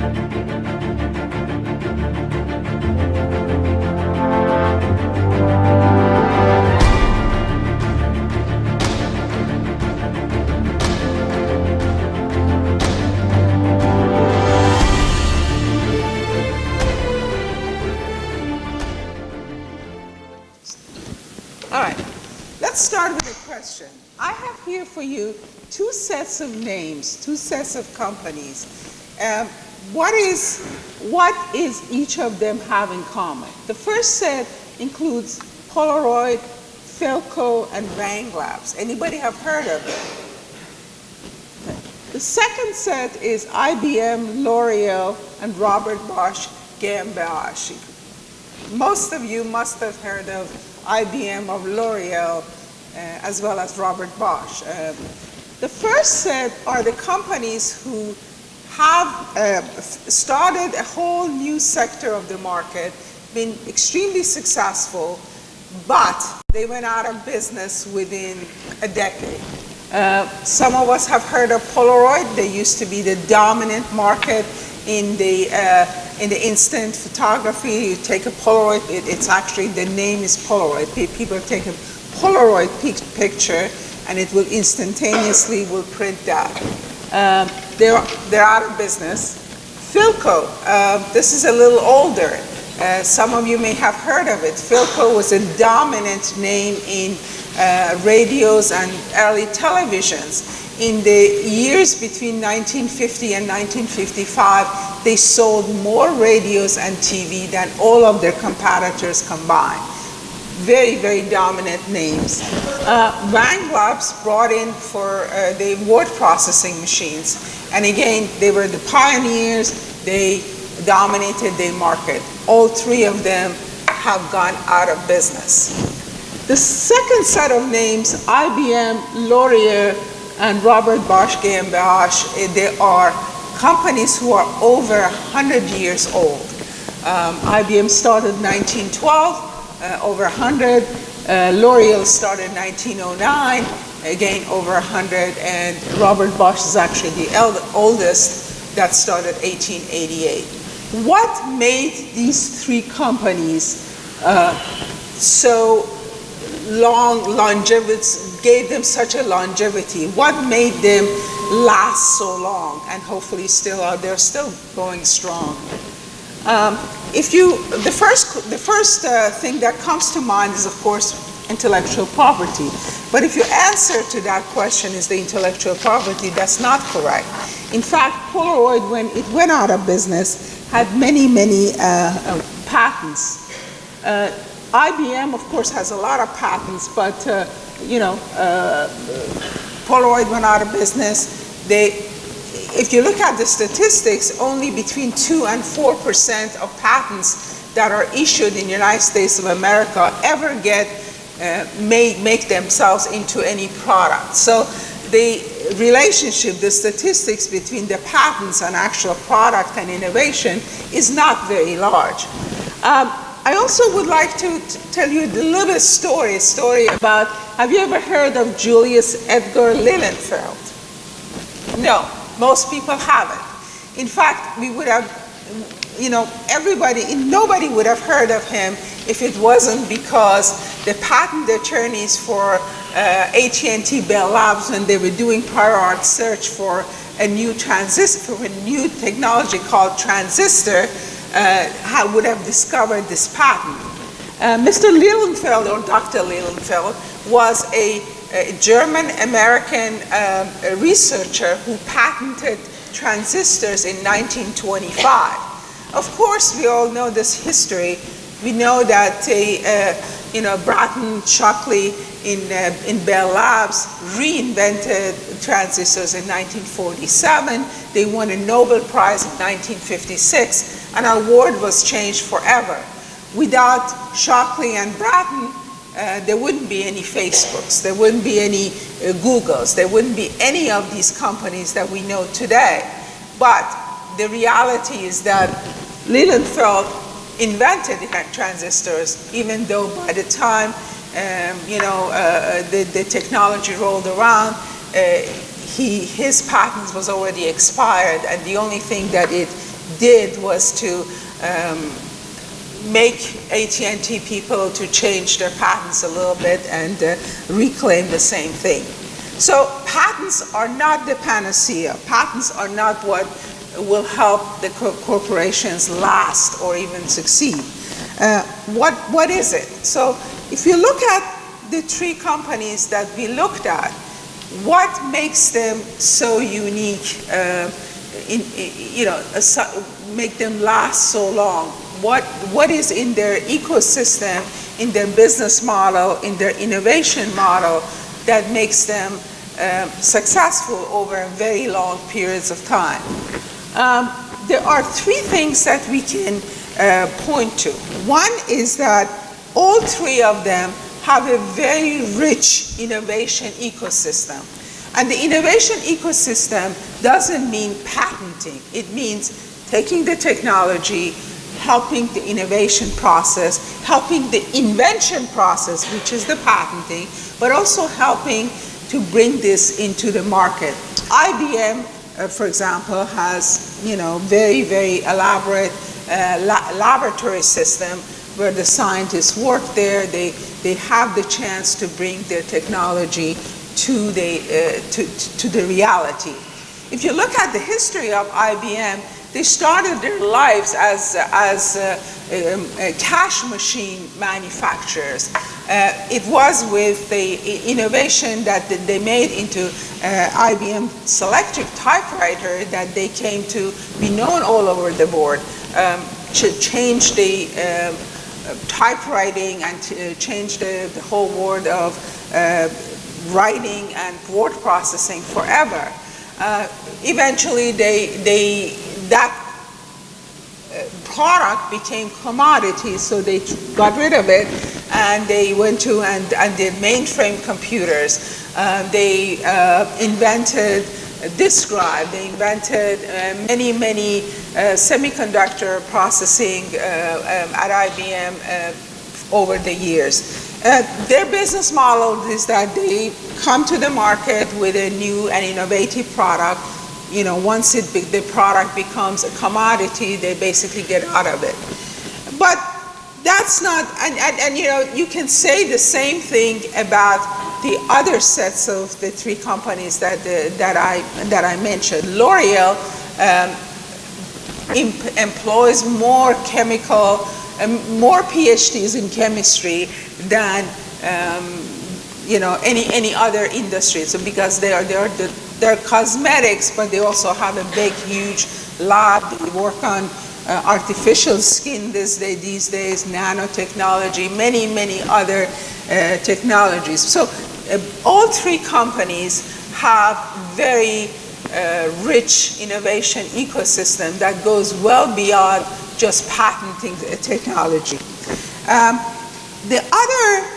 All right, let's start with a question. I have here for you two sets of names, two sets of companies. What is each of them have in common? The first set includes Polaroid, Philco, and Bang Labs. Anybody have heard of it? The second set is IBM, L'Oreal, and Robert Bosch GmbH. Most of you must have heard of IBM, of L'Oreal, as well as Robert Bosch. The first set are the companies who have started a whole new sector of the market, been extremely successful, but they went out of business within a decade. Some of us have heard of Polaroid. They used to be the dominant market in the instant photography. You take a Polaroid, it's actually, the name is Polaroid. People take a Polaroid picture and it will instantaneously will print that. They're out of business. Philco, this is a little older. Some of you may have heard of it. Philco was a dominant name in radios and early televisions. In the years between 1950 and 1955, they sold more radios and TV than all of their competitors combined. Very, very dominant names. Bang Labs brought in for the word processing machines. And again, they were the pioneers. They dominated the market. All three of them have gone out of business. The second set of names, IBM, L'Oreal, and Robert Bosch GmbH, they are companies who are over 100 years old. IBM started 1912, over 100. L'Oreal started 1909, again over 100. And Robert Bosch is actually the oldest, that started 1888. What made these three companies so gave them such a longevity? What made them last so long and hopefully they're still going strong? The first thing that comes to mind is, of course, intellectual property. But if your answer to that question is the intellectual property, that's not correct. In fact, Polaroid, when it went out of business, had many, many patents. IBM, of course, has a lot of patents, but Polaroid went out of business. If you look at the statistics, only between 2 and 4% of patents that are issued in the United States of America ever make themselves into any product. So the relationship, the statistics between the patents and actual product and innovation is not very large. I also would like to tell you a little bit story about, have you ever heard of Julius Edgar Lilienfeld? No, most people haven't. In fact, we would have, nobody would have heard of him if it wasn't because the patent attorneys for AT&T Bell Labs, when they were doing prior art search for a new transistor, for a new technology called transistor, would have discovered this patent. Mr. Lilienfeld, or Dr. Lilienfeld, was a German-American researcher who patented transistors in 1925. Of course, we all know this history. We know that Bratton Shockley in Bell Labs reinvented transistors in 1947. They won a Nobel Prize in 1956, and our world was changed forever. Without Shockley and Bratton, there wouldn't be any Facebooks, there wouldn't be any Googles, there wouldn't be any of these companies that we know today. But the reality is that Lilienfeld invented transistors, even though by the time the technology rolled around, his patent was already expired, and the only thing that it did was to make AT&T people to change their patents a little bit and reclaim the same thing. So patents are not the panacea. Patents are not what will help the corporations last or even succeed. What is it? So if you look at the three companies that we looked at, what makes them so unique, make them last so long? What is in their ecosystem, in their business model, in their innovation model that makes them successful over very long periods of time? There are three things that we can point to. One is that all three of them have a very rich innovation ecosystem. And the innovation ecosystem doesn't mean patenting. It means taking the technology, helping the innovation process, helping the invention process, which is the patenting, but also helping to bring this into the market. IBM, for example, has very, very elaborate laboratory system where the scientists work there. They have the chance to bring their technology to the reality. If you look at the history of IBM, they started their lives as cash machine manufacturers. It was with the innovation that they made into IBM Selectric typewriter that they came to be known all over the board, to change the typewriting and change the whole world of writing and word processing forever. Eventually, that product became commodity, so they got rid of it, and they went to and did mainframe computers. They invented disk drive. They invented many semiconductor processing at IBM over the years. Their business model is that they come to the market with a new and innovative product. Once the product becomes a commodity, they basically get out of it. But that's not, and you can say the same thing about the other sets of the three companies that I mentioned. L'Oreal employs more more PhDs in chemistry than any other industry. So because they're cosmetics, but they also have a big, huge lab. They work on artificial skin these days, nanotechnology, many other technologies. So all three companies have very rich innovation ecosystem that goes well beyond just patenting the technology. The other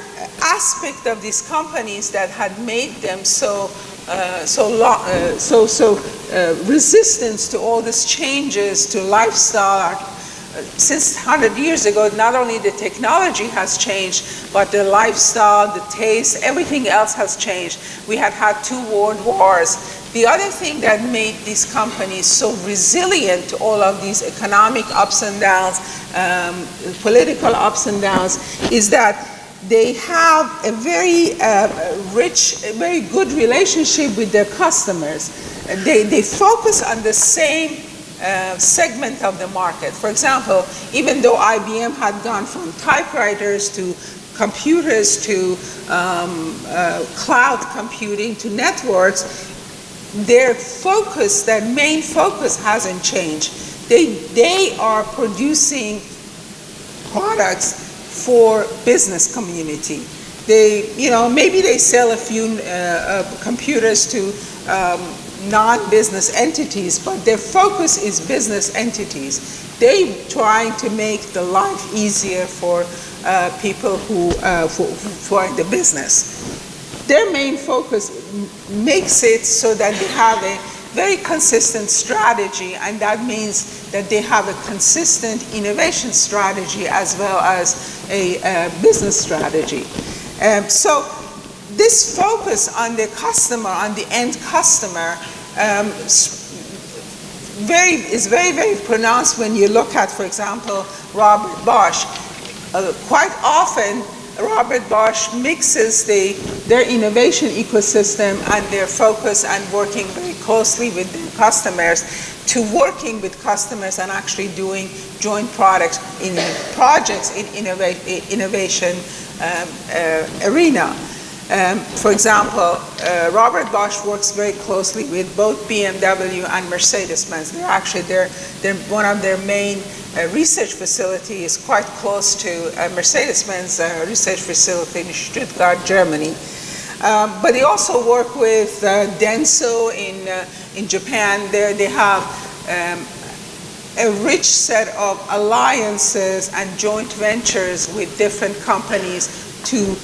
aspect of these companies that had made them so resistant to all these changes to lifestyle. Since 100 years ago, not only the technology has changed, but the lifestyle, the taste, everything else has changed. We had 2 world wars. The other thing that made these companies so resilient to all of these economic ups and downs, political ups and downs, is that they have a very rich, very good relationship with their customers. They focus on the same segment of the market. For example, even though IBM had gone from typewriters to computers to cloud computing to networks, their main focus hasn't changed. They are producing products for business community. Maybe they sell a few computers to non-business entities, but their focus is business entities. They're trying to make the life easier for people who are in the business. Their main focus makes it so that they have a very consistent strategy, and that means that they have a consistent innovation strategy as well as a business strategy. So this focus on the customer, on the end customer, very pronounced when you look at, for example, Robert Bosch. Quite often, Robert Bosch mixes their innovation ecosystem and their focus and working very closely with their customers to working with customers and actually doing joint projects in innovation arena. For example, Robert Bosch works very closely with both BMW and Mercedes-Benz. They're one of their main research facility is quite close to Mercedes-Benz research facility in Stuttgart, Germany. But they also work with Denso in Japan. They have a rich set of alliances and joint ventures with different companies to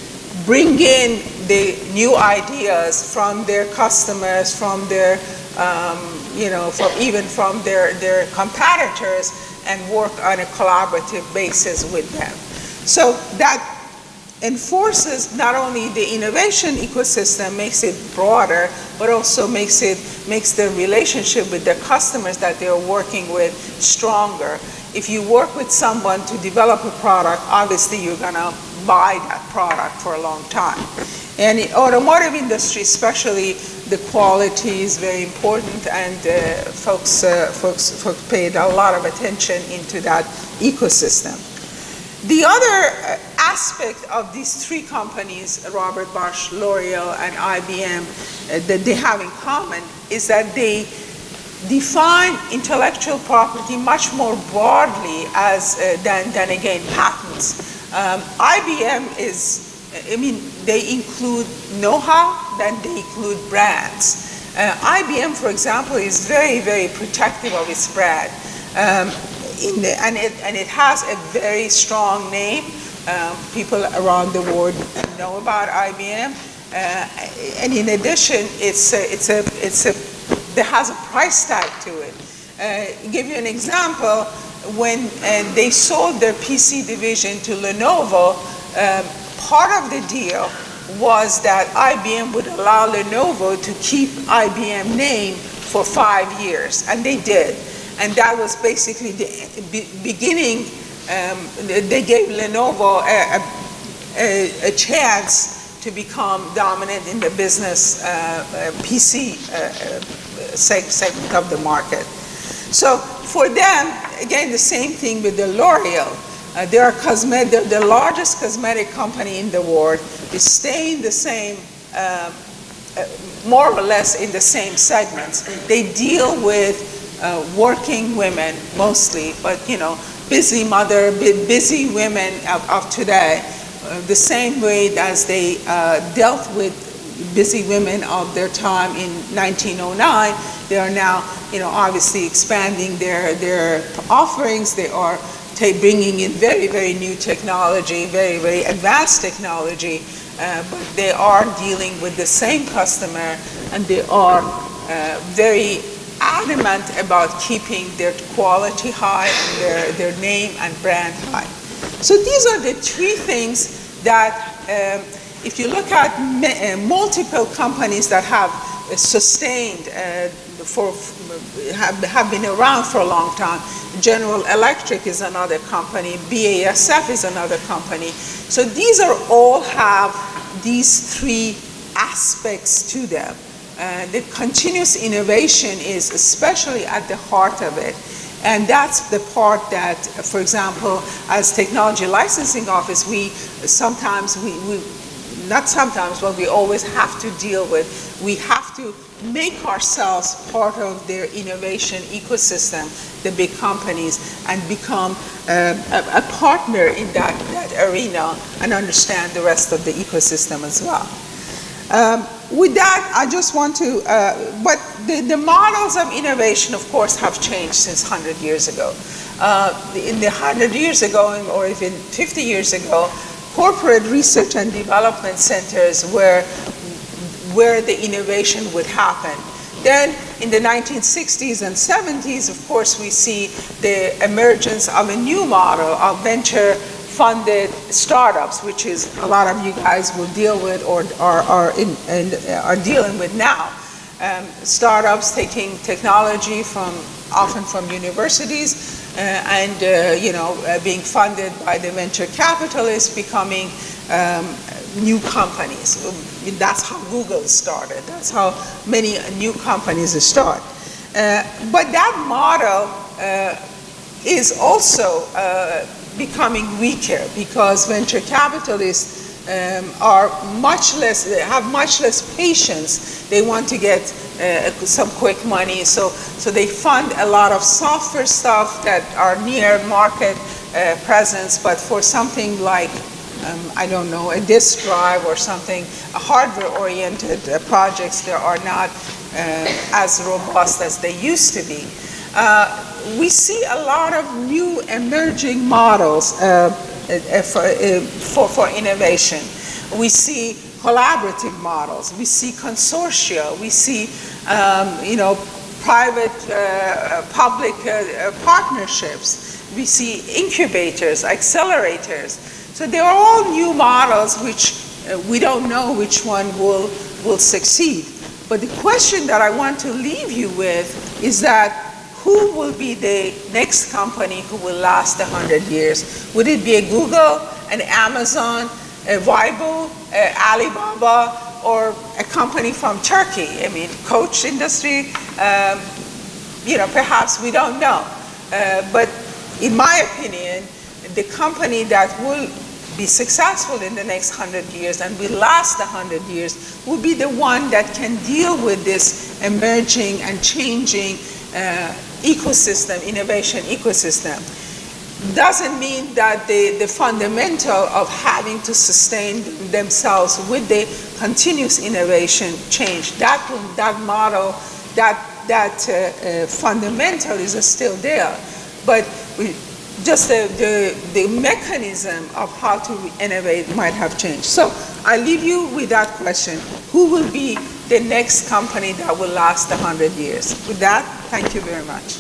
bring in the new ideas from their customers, from their, from their competitors, and work on a collaborative basis with them. So that enforces not only the innovation ecosystem, makes it broader, but also makes the relationship with the customers that they're working with stronger. If you work with someone to develop a product, obviously you're gonna buy that product for a long time. And in automotive industry especially, the quality is very important, and folks paid a lot of attention into that ecosystem. The other aspect of these three companies, Robert Bosch, L'Oreal, and IBM, that they have in common is that they define intellectual property much more broadly than again patents. IBM they include know-how, then they include brands. IBM, for example, is very protective of its brand. And it has a very strong name. People around the world know about IBM. And in addition, it has a price tag to it. Give you an example, when they sold their PC division to Lenovo, part of the deal was that IBM would allow Lenovo to keep IBM name for 5 years, and they did. And that was basically the beginning. They gave Lenovo a chance to become dominant in the business PC segment of the market. So for them, again, the same thing with the L'Oreal. They're the largest cosmetic company in the world. They stay in the same, more or less in the same segments. They deal with working women mostly, but busy women of today, the same way as they dealt with busy women of their time in 1909. They are now, obviously expanding their offerings. They are bringing in very new technology, very advanced technology, but they are dealing with the same customer, and they are very adamant about keeping their quality high and their name and brand high. So these are the three things that, if you look at multiple companies that have sustained have been around for a long time. General Electric is another company. BASF is another company. So these all have these three aspects to them. The continuous innovation is especially at the heart of it. And that's the part that, for example, as Technology Licensing Office, we always have to deal with. We have to make ourselves part of their innovation ecosystem, the big companies, and become a partner in that arena and understand the rest of the ecosystem as well. With that, I just want to, but the models of innovation, of course, have changed since 100 years ago. In the 100 years ago, or even 50 years ago, corporate research and development centers were where the innovation would happen. Then in the 1960s and 70s, of course, we see the emergence of a new model of venture-funded startups, which is a lot of you guys will deal with or are dealing with now. Startups taking technology from often from universities, and being funded by the venture capitalists, becoming new companies. That's how Google started. That's how many new companies start. But that model is also becoming weaker because venture capitalists have much less patience. They want to get some quick money, so they fund a lot of software stuff that are near market presence, but for something like I don't know, a disk drive or something, hardware-oriented projects, they are not as robust as they used to be. We see a lot of new emerging models for innovation. We see collaborative models. We see consortia. We see, private-public partnerships. We see incubators, accelerators. So they are all new models which we don't know which one will succeed. But the question that I want to leave you with is that who will be the next company who will last 100 years? Would it be a Google, an Amazon, a Weibo, Alibaba, or a company from Turkey? I mean, coach industry, perhaps we don't know. But in my opinion, the company that will be successful in the next 100 years and will last 100 years will be the one that can deal with this emerging and changing ecosystem, innovation ecosystem. Doesn't mean that the fundamental of having to sustain themselves with the continuous innovation change. That model, that fundamental is still there, but just the mechanism of how to innovate might have changed. So I leave you with that question. Who will be the next company that will last 100 years? With that, thank you very much.